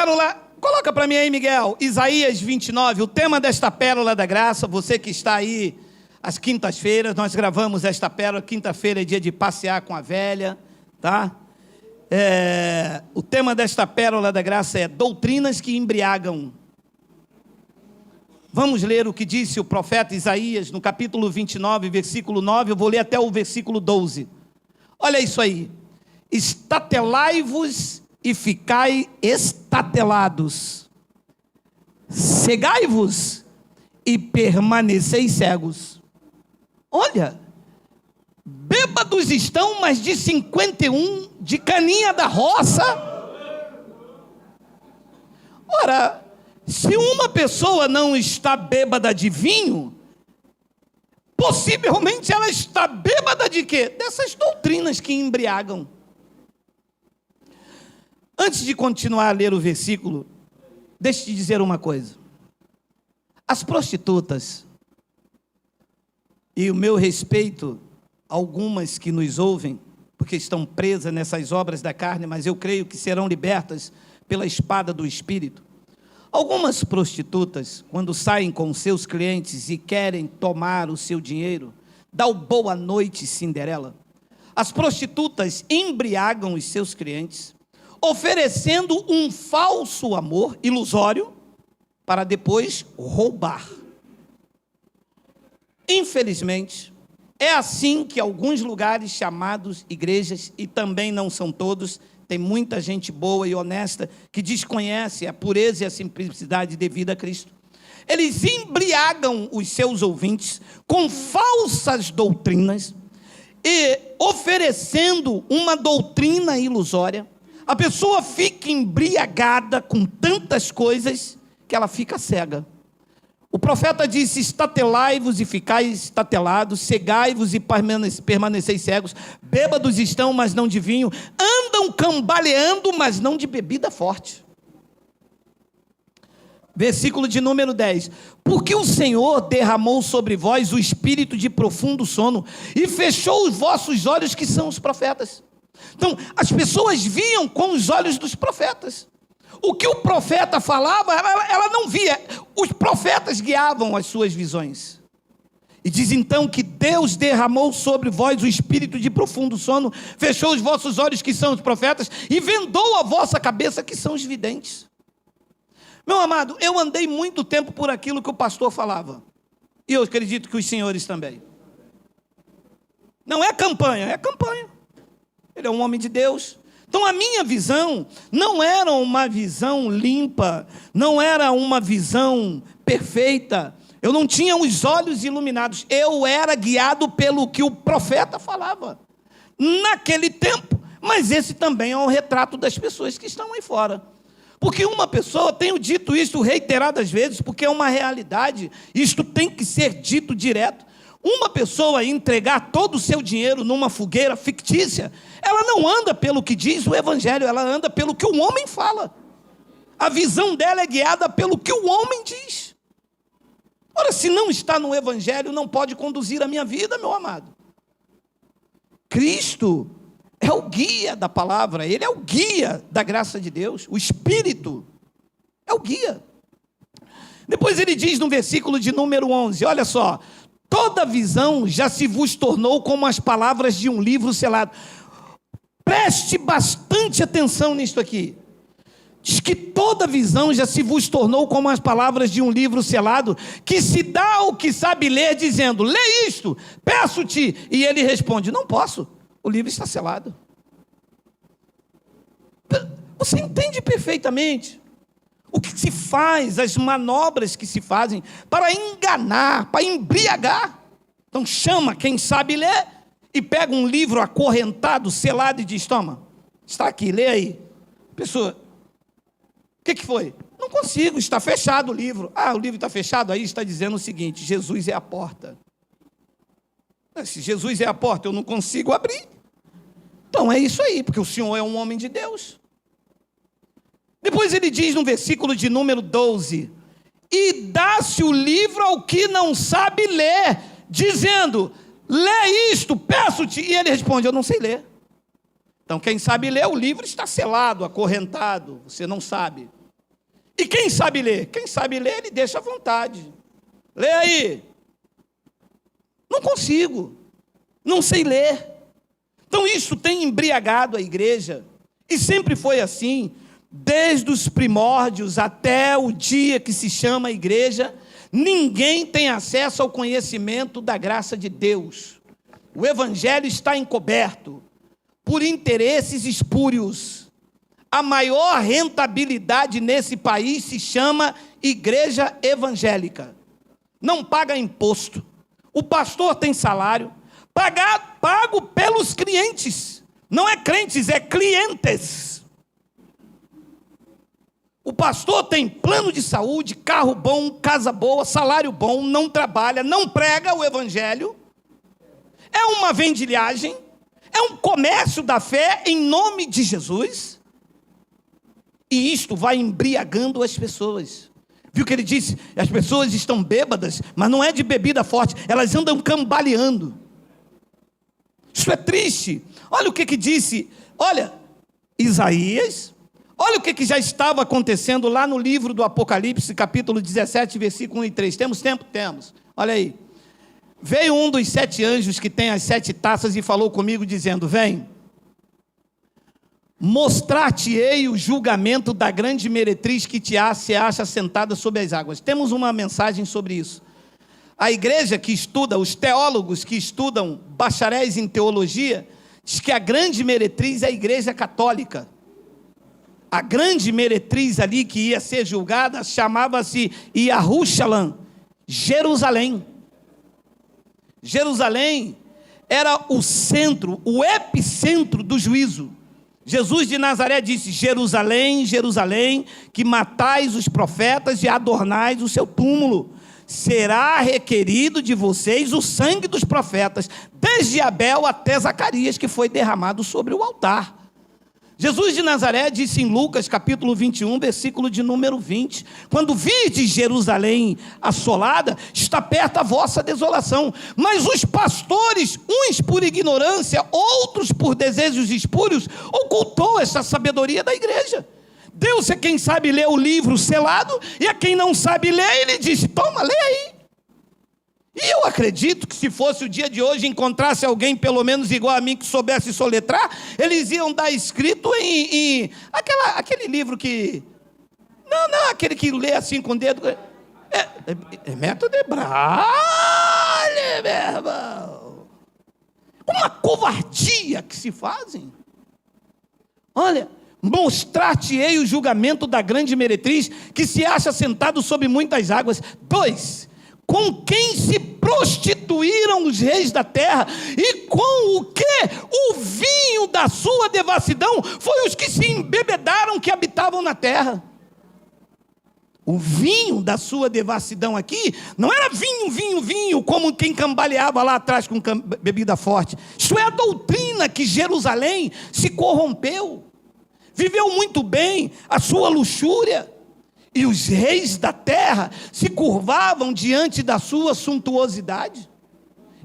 pérola, coloca para mim aí, Miguel, Isaías 29, o tema desta pérola da graça, você que está aí às quintas-feiras, nós gravamos esta pérola, quinta-feira é dia de passear com a velha, tá? O tema desta pérola da graça é doutrinas que embriagam. Vamos ler o que disse o profeta Isaías no capítulo 29, versículo 9, eu vou ler até o versículo 12. Olha isso aí. Estatelai-vos e ficai estatelados. Cegai-vos e permaneceis cegos. Olha, bêbados estão, mas de 51, de caninha da roça. Ora, se uma pessoa não está bêbada de vinho, possivelmente ela está bêbada de quê? Dessas doutrinas que embriagam. Antes de continuar a ler o versículo, deixa eu te dizer uma coisa. As prostitutas, e o meu respeito a algumas que nos ouvem, porque estão presas nessas obras da carne, mas eu creio que serão libertas pela espada do Espírito. Algumas prostitutas, quando saem com seus clientes e querem tomar o seu dinheiro, dá o boa noite, Cinderela. As prostitutas embriagam os seus clientes, oferecendo um falso amor ilusório para depois roubar. Infelizmente, é assim que alguns lugares chamados igrejas, e também não são todos, tem muita gente boa e honesta que desconhece a pureza e a simplicidade devida a Cristo. Eles embriagam os seus ouvintes com falsas doutrinas e oferecendo uma doutrina ilusória. A pessoa fica embriagada com tantas coisas que ela fica cega. O profeta disse: estatelai-vos e ficai estatelados, cegai-vos e permaneceis cegos, bêbados estão, mas não de vinho, andam cambaleando, mas não de bebida forte. Versículo de número 10. Porque o Senhor derramou sobre vós o espírito de profundo sono, e fechou os vossos olhos, que são os profetas. Então, as pessoas viam com os olhos dos profetas. O que o profeta falava, ela não via. Os profetas guiavam as suas visões. E diz então que Deus derramou sobre vós o espírito de profundo sono, fechou os vossos olhos, que são os profetas, e vendou a vossa cabeça, que são os videntes. Meu amado, eu andei muito tempo por aquilo que o pastor falava. E eu acredito que os senhores também. Não é campanha, é campanha. Ele é um homem de Deus. Então a minha visão não era uma visão limpa, não era uma visão perfeita. Eu não tinha os olhos iluminados. Eu era guiado pelo que o profeta falava naquele tempo. Mas esse também é um retrato das pessoas que estão aí fora. Porque uma pessoa, tenho dito isso reiteradas vezes, porque é uma realidade, isto tem que ser dito direto. Uma pessoa entregar todo o seu dinheiro numa fogueira fictícia, ela não anda pelo que diz o Evangelho, ela anda pelo que o homem fala. A visão dela é guiada pelo que o homem diz. Ora, se não está no Evangelho, não pode conduzir a minha vida, meu amado. Cristo é o guia da palavra, Ele é o guia da graça de Deus, o Espírito é o guia. Depois ele diz no versículo de número 11, olha só: toda visão já se vos tornou como as palavras de um livro selado. Preste bastante atenção nisto aqui. Diz que toda visão já se vos tornou como as palavras de um livro selado, que se dá ao que sabe ler, dizendo: lê isto, peço-te. E ele responde: não posso, o livro está selado. Você entende perfeitamente o que se faz, as manobras que se fazem para enganar, para embriagar. Então chama quem sabe ler e pega um livro acorrentado, selado e diz: toma, está aqui, lê aí. Pessoa: o que foi? Não consigo, está fechado o livro. Ah, o livro está fechado? Aí está dizendo o seguinte: Jesus é a porta. Se Jesus é a porta, eu não consigo abrir. Então é isso aí, porque o Senhor é um homem de Deus. Depois ele diz no versículo de número 12: e dá-se o livro ao que não sabe ler, dizendo: lê isto, peço-te. E ele responde: eu não sei ler. Então quem sabe ler, o livro está selado, acorrentado, você não sabe. E quem sabe ler? Quem sabe ler, ele deixa à vontade. Lê aí. Não consigo. Não sei ler. Então isso tem embriagado a igreja. E sempre foi assim. Desde os primórdios até o dia que se chama igreja, ninguém tem acesso ao conhecimento da graça de Deus. O evangelho está encoberto por interesses espúrios. A maior rentabilidade nesse país se chama igreja evangélica. Não paga imposto. O pastor tem salário, pago pelos clientes. Não é crentes, é clientes. O pastor tem plano de saúde, carro bom, casa boa, salário bom, não trabalha, não prega o evangelho. É uma vendilhagem, é um comércio da fé em nome de Jesus. E isto vai embriagando as pessoas. Viu que ele disse? As pessoas estão bêbadas, mas não é de bebida forte, elas andam cambaleando. Isso é triste. Olha o que disse, olha, Isaías. Olha o que já estava acontecendo lá no livro do Apocalipse, capítulo 17, versículo 1 e 3. Temos tempo? Temos. Olha aí. Veio um dos 7 anjos que tem as 7 taças e falou comigo dizendo, vem, mostrar-te-ei o julgamento da grande meretriz que se acha sentada sobre as águas. Temos uma mensagem sobre isso. A igreja que estuda, os teólogos que estudam bacharéis em teologia, diz que a grande meretriz é a igreja católica. A grande meretriz ali que ia ser julgada chamava-se Yahuchalam, Jerusalém. Jerusalém era o centro, o epicentro do juízo. Jesus de Nazaré disse, Jerusalém, Jerusalém, que matais os profetas e adornais o seu túmulo. Será requerido de vocês o sangue dos profetas, desde Abel até Zacarias, que foi derramado sobre o altar. Jesus de Nazaré disse em Lucas capítulo 21, versículo de número 20, quando virdes Jerusalém assolada, está perto a vossa desolação, mas os pastores, uns por ignorância, outros por desejos espúrios, ocultou essa sabedoria da igreja. Deus é quem sabe ler o livro selado, e a quem não sabe ler, ele disse, toma, lê aí. E eu acredito que se fosse o dia de hoje, encontrasse alguém pelo menos igual a mim, que soubesse soletrar, eles iam dar escrito em aquele livro que... Não, aquele que lê assim com o dedo. É método de Braille, meu irmão. Uma covardia que se fazem. Olha, mostrar-te-ei o julgamento da grande meretriz, que se acha sentado sobre muitas águas. 2, com quem se prostituíram os reis da terra, e com o que? O vinho da sua devassidão, foi os que se embebedaram que habitavam na terra. O vinho da sua devassidão aqui, não era vinho, como quem cambaleava lá atrás com bebida forte. Isso é a doutrina que Jerusalém se corrompeu, viveu muito bem a sua luxúria, e os reis da terra se curvavam diante da sua suntuosidade.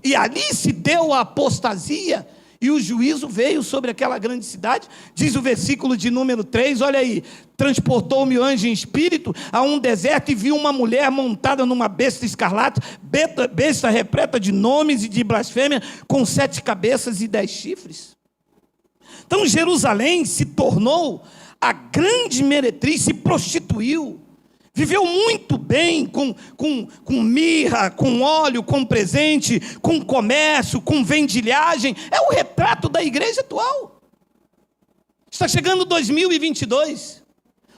E ali se deu a apostasia, e o juízo veio sobre aquela grande cidade. Diz o versículo de número 3, olha aí. Transportou-me o anjo em espírito a um deserto, e vi uma mulher montada numa besta escarlate, besta repleta de nomes e de blasfêmia, com 7 cabeças e 10 chifres. Então Jerusalém se tornou a grande meretriz, se prostituiu, viveu muito bem com mirra, com óleo, com presente, com comércio, com vendilhagem. É o retrato da igreja atual. Está chegando 2022.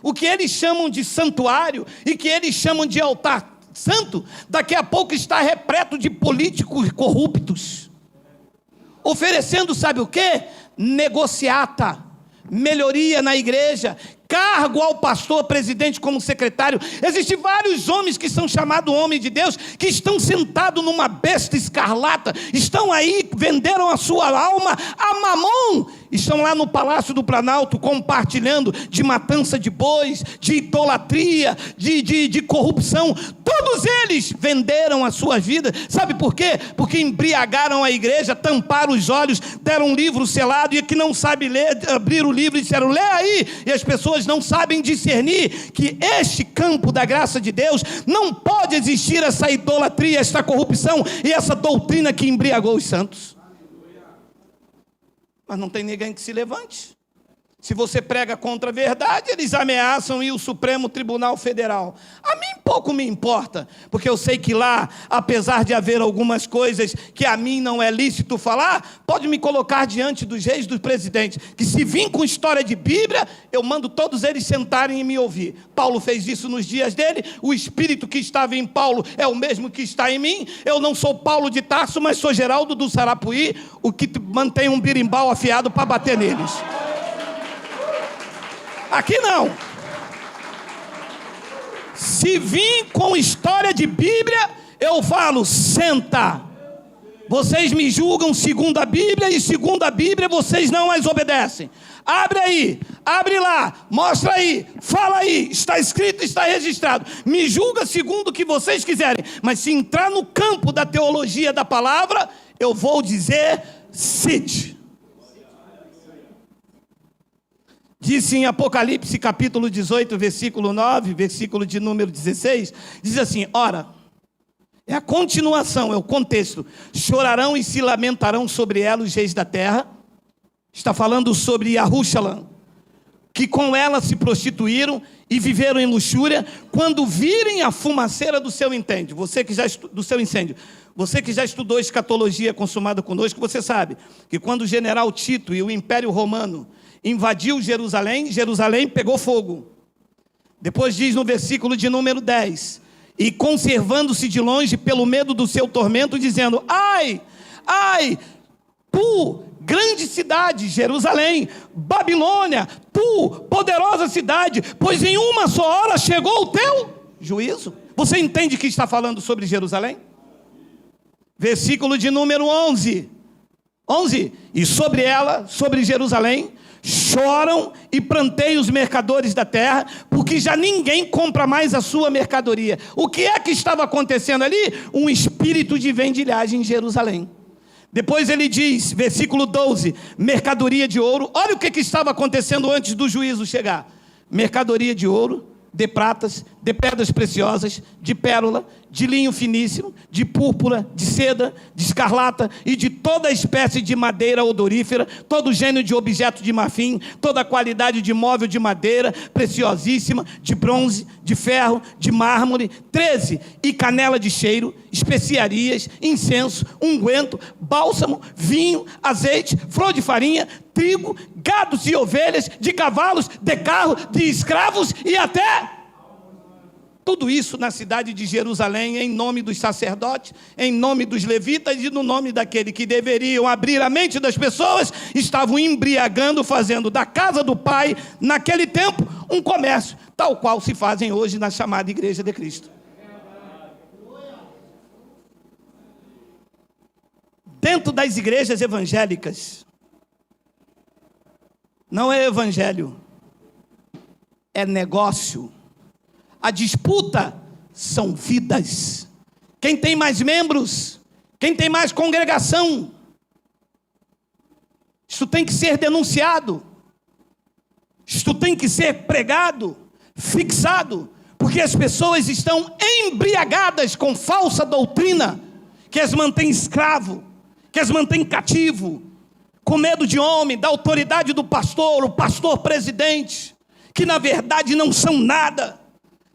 O que eles chamam de santuário e que eles chamam de altar santo, daqui a pouco está repleto de políticos corruptos, oferecendo, sabe o quê? Negociata, melhoria na igreja, cargo ao pastor, presidente como secretário. Existem vários homens que são chamados homens de Deus, que estão sentados numa besta escarlata, estão aí, venderam a sua alma a Mamon, estão lá no Palácio do Planalto compartilhando de matança de bois, de idolatria, de corrupção. Todos eles venderam a sua vida. Sabe por quê? Porque embriagaram a igreja, tamparam os olhos, deram um livro selado, e que não sabe ler, abriram o livro e disseram: lê aí. E as pessoas não sabem discernir que este campo da graça de Deus não pode existir essa idolatria, esta corrupção e essa doutrina que embriagou os santos. Mas não tem ninguém que se levante. Se você prega contra a verdade, eles ameaçam ir ao Supremo Tribunal Federal. A mim pouco me importa, porque eu sei que lá, apesar de haver algumas coisas que a mim não é lícito falar, pode me colocar diante dos reis, dos presidentes, que se vir com história de Bíblia, eu mando todos eles sentarem e me ouvir. Paulo fez isso nos dias dele, o Espírito que estava em Paulo é o mesmo que está em mim. Eu não sou Paulo de Tarso, mas sou Geraldo do Sarapuí, o que mantém um birimbau afiado para bater neles. Aqui não. Se vir com história de Bíblia, eu falo: senta. Vocês me julgam segundo a Bíblia, e segundo a Bíblia vocês não as obedecem. Abre aí, abre lá, mostra aí, fala aí, está escrito, está registrado. Me julga segundo o que vocês quiserem, mas se entrar no campo da teologia da palavra, eu vou dizer: cite. Disse em Apocalipse capítulo 18, versículo 9, versículo de número 16, diz assim: ora, é a continuação, é o contexto: chorarão e se lamentarão sobre ela os reis da terra. Está falando sobre Yahushua, que com ela se prostituíram e viveram em luxúria, quando virem a fumaceira do seu incêndio. Você que já estudou escatologia consumada conosco, você sabe que quando o general Tito e o Império Romano invadiu Jerusalém, Jerusalém pegou fogo. Depois diz no versículo de número 10: e conservando-se de longe pelo medo do seu tormento, dizendo: ai, ai, tu, grande cidade, Jerusalém, Babilônia, tu, poderosa cidade, pois em uma só hora chegou o teu juízo. Você entende que está falando sobre Jerusalém? Versículo de número 11, e sobre ela, sobre Jerusalém, choram e pranteiam os mercadores da terra, porque já ninguém compra mais a sua mercadoria. O que é que estava acontecendo ali? Um espírito de vendilhagem em Jerusalém. Depois ele diz, versículo 12, mercadoria de ouro. Olha o que estava acontecendo antes do juízo chegar: mercadoria de ouro, de pratas, de pedras preciosas, de pérola, de linho finíssimo, de púrpura, de seda, de escarlata e de toda espécie de madeira odorífera, todo gênero de objeto de marfim, toda qualidade de móvel de madeira preciosíssima, de bronze, de ferro, de mármore. 13, e canela de cheiro, especiarias, incenso, unguento, bálsamo, vinho, azeite, flor de farinha, trigo, gados e ovelhas, de cavalos, de carro, de escravos e até... Tudo isso na cidade de Jerusalém, em nome dos sacerdotes, em nome dos levitas e no nome daquele que deveriam abrir a mente das pessoas, estavam embriagando, fazendo da casa do Pai, naquele tempo, um comércio, tal qual se fazem hoje na chamada Igreja de Cristo. Dentro das igrejas evangélicas, não é evangelho, é negócio. A disputa são vidas. Quem tem mais membros, quem tem mais congregação. Isso tem que ser denunciado. Isto tem que ser pregado, fixado, porque as pessoas estão embriagadas com falsa doutrina, que as mantém escravo, que as mantém cativo, com medo de homem, da autoridade do pastor, o pastor presidente, que na verdade não são nada.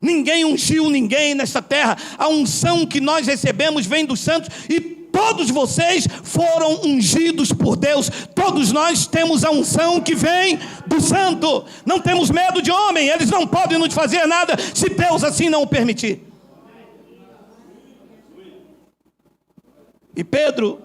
Ninguém ungiu ninguém nesta terra. A unção que nós recebemos vem dos santos, e todos vocês foram ungidos por Deus. Todos nós temos a unção que vem do santo. Não temos medo de homem, eles não podem nos fazer nada se Deus assim não o permitir. E Pedro,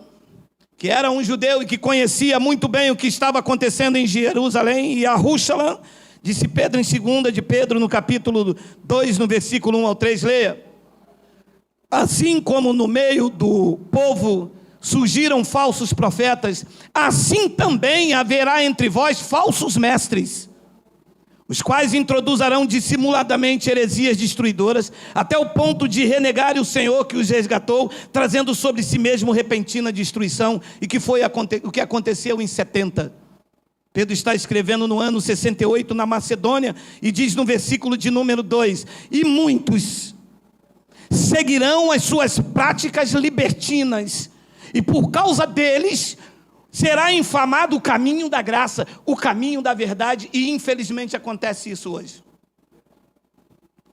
que era um judeu e que conhecia muito bem o que estava acontecendo em Jerusalém e Yahushua, disse Pedro em 2 de Pedro, no capítulo 2, no versículo 1 ao 3, leia: assim como no meio do povo surgiram falsos profetas, assim também haverá entre vós falsos mestres, os quais introduzirão dissimuladamente heresias destruidoras, até o ponto de renegarem o Senhor que os resgatou, trazendo sobre si mesmo repentina destruição, e que foi o que aconteceu em 70. Pedro está escrevendo no ano 68 na Macedônia, e diz no versículo de número 2, e muitos seguirão as suas práticas libertinas, e por causa deles será infamado o caminho da graça, o caminho da verdade, e infelizmente acontece isso hoje.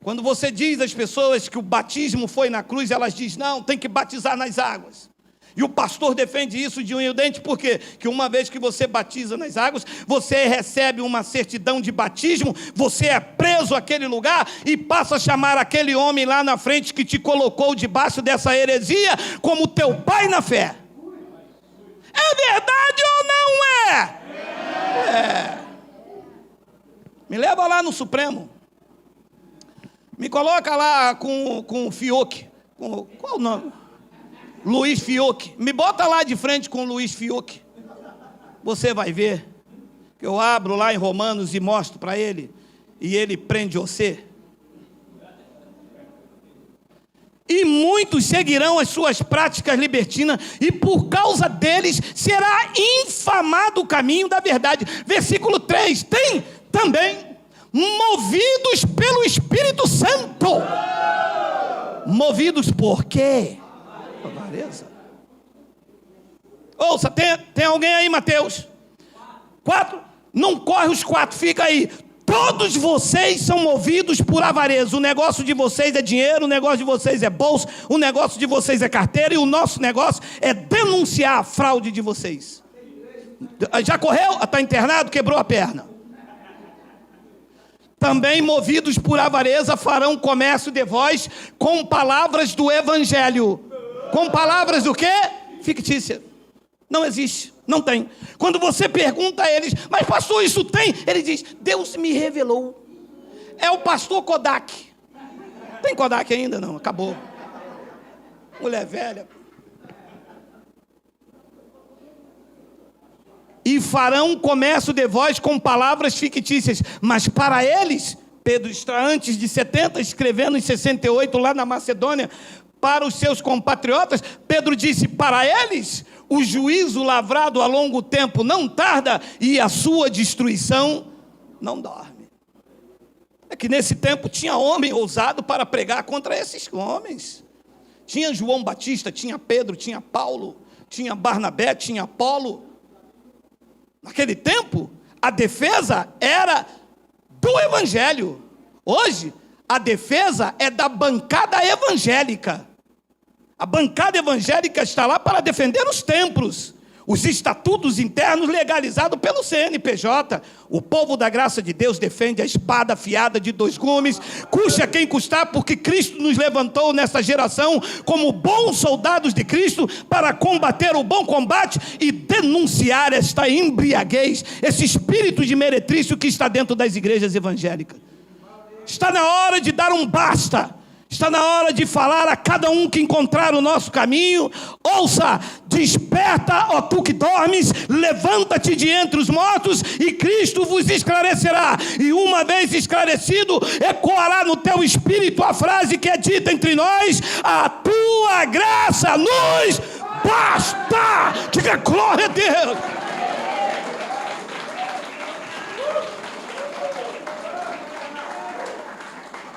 Quando você diz às pessoas que o batismo foi na cruz, elas dizem, não, tem que batizar nas águas. E o pastor defende isso de unha e dente, por quê? Porque uma vez que você batiza nas águas, você recebe uma certidão de batismo, você é preso àquele lugar e passa a chamar aquele homem lá na frente que te colocou debaixo dessa heresia como teu pai na fé. É verdade ou não é? É. Me leva lá no Supremo. Me coloca lá com o Fiuk. Qual o nome? Luiz Fiuk. Me bota lá de frente com o Luiz Fiuk. Você vai ver que eu abro lá em Romanos e mostro para ele. E ele prende você. E muitos seguirão as suas práticas libertinas, e por causa deles será infamado o caminho da verdade. Versículo 3, tem também movidos pelo Espírito Santo. Movidos por quê? Avareza. Ouça, tem alguém aí, Mateus? 4? Não corre os 4, fica aí. Todos vocês são movidos por avareza. O negócio de vocês é dinheiro, o negócio de vocês é bolsa, o negócio de vocês é carteira, e o nosso negócio é denunciar a fraude de vocês. Já correu? Está internado? Quebrou a perna. Também movidos por avareza farão comércio de vós com palavras do evangelho. Com palavras do quê? Fictícia. Não existe, não tem. Quando você pergunta a eles, mas pastor, isso tem? Ele diz, Deus me revelou. É o pastor Kodak. Tem Kodak ainda? Não, acabou. Mulher velha. E farão comércio de vós com palavras fictícias. Mas para eles, Pedro está antes de 70, escrevendo em 68 lá na Macedônia, para os seus compatriotas, Pedro disse, para eles, o juízo lavrado a longo tempo não tarda, e a sua destruição não dorme. É que nesse tempo tinha homem ousado para pregar contra esses homens. Tinha João Batista, tinha Pedro, tinha Paulo, tinha Barnabé, tinha Apolo. Naquele tempo, a defesa era do evangelho. Hoje, a defesa é da bancada evangélica. A bancada evangélica está lá para defender os templos, os estatutos internos legalizados pelo CNPJ. O povo da graça de Deus defende a espada afiada de 2 gumes, custe a quem custar, porque Cristo nos levantou nessa geração como bons soldados de Cristo para combater o bom combate e denunciar esta embriaguez, esse espírito de meretrício que está dentro das igrejas evangélicas. Está na hora de dar um basta. Está na hora de falar a cada um que encontrar o nosso caminho. Ouça, desperta, ó tu que dormes, levanta-te de entre os mortos e Cristo vos esclarecerá. E uma vez esclarecido, ecoará no teu espírito a frase que é dita entre nós: a tua graça nos basta. Diga glória a Deus.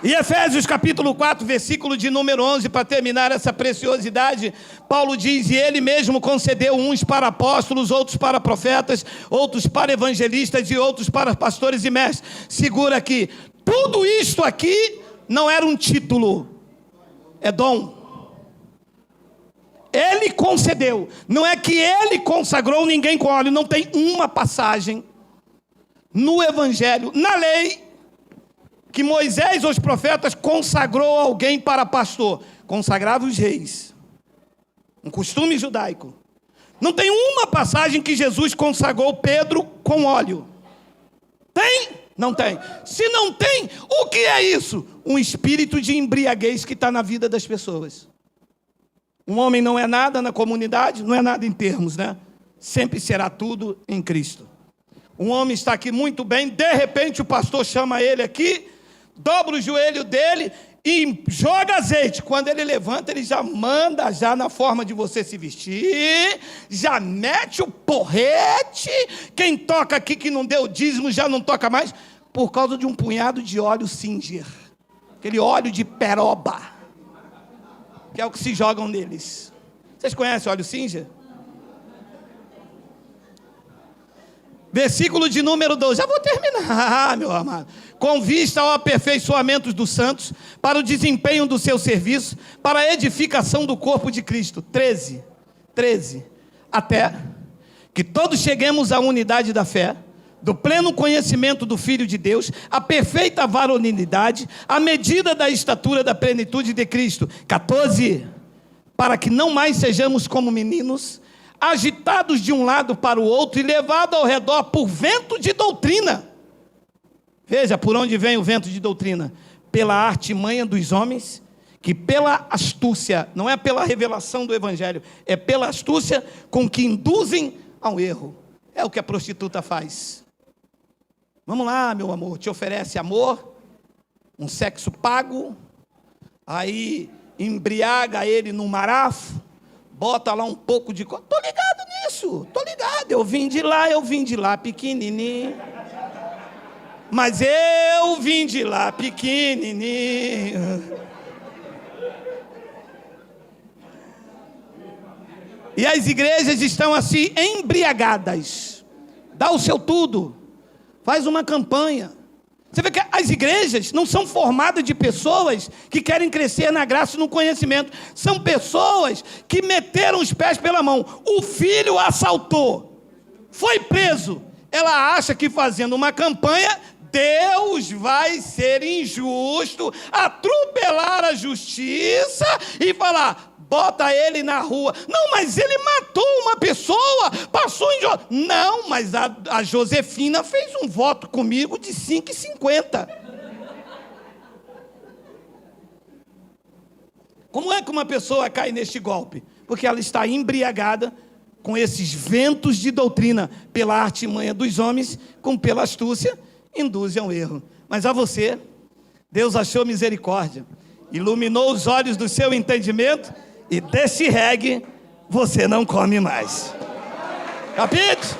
E Efésios capítulo 4, versículo de número 11, para terminar essa preciosidade, Paulo diz, e ele mesmo concedeu uns para apóstolos, outros para profetas, outros para evangelistas e outros para pastores e mestres. Segura aqui, tudo isto aqui não era um título, é dom. Ele concedeu, não é que ele consagrou ninguém com óleo, não tem uma passagem no evangelho, na lei, que Moisés ou os profetas consagrou alguém para pastor. Consagrava os reis. Um costume judaico. Não tem uma passagem que Jesus consagrou Pedro com óleo. Tem? Não tem. Se não tem, o que é isso? Um espírito de embriaguez que está na vida das pessoas. Um homem não é nada na comunidade, não é nada em termos, né? Sempre será tudo em Cristo. Um homem está aqui muito bem, de repente o pastor chama ele aqui, dobra o joelho dele e joga azeite. Quando ele levanta, ele já manda já na forma de você se vestir, já mete o porrete. Quem toca aqui que não deu dízimo já não toca mais, por causa de um punhado de óleo Singer, aquele óleo de peroba, que é o que se jogam neles. Vocês conhecem o óleo Singer? Versículo de número 12, já vou terminar, meu amado. Com vista ao aperfeiçoamento dos santos, para o desempenho do seu serviço, para a edificação do corpo de Cristo. 13, até que todos cheguemos à unidade da fé, do pleno conhecimento do Filho de Deus, à perfeita varonilidade, à medida da estatura da plenitude de Cristo. 14, para que não mais sejamos como meninos, agitados de um lado para o outro e levados ao redor por vento de doutrina. Veja por onde vem o vento de doutrina: pela artimanha dos homens, que pela astúcia, não é pela revelação do evangelho, é pela astúcia com que induzem ao erro. É o que a prostituta faz. Vamos lá, meu amor, te oferece amor, um sexo pago, aí embriaga ele no marafo, bota lá um pouco de... Tô ligado nisso, tô ligado. Eu vim de lá pequenininho. Mas eu vim de lá pequenininho. E as igrejas estão assim, embriagadas. Dá o seu tudo. Faz uma campanha. Você vê que as igrejas não são formadas de pessoas que querem crescer na graça e no conhecimento. São pessoas que meteram os pés pela mão. O filho assaltou, foi preso. Ela acha que fazendo uma campanha, Deus vai ser injusto, atropelar a justiça e falar... Bota ele na rua. Não, mas ele matou uma pessoa, passou em... Não, mas a Josefina fez um voto comigo de 5,50. Como é que uma pessoa cai neste golpe? Porque ela está embriagada com esses ventos de doutrina, pela artimanha dos homens, com pela astúcia, induzem ao erro. Mas a você, Deus achou misericórdia, iluminou os olhos do seu entendimento, e desse reggae você não come mais. Capite?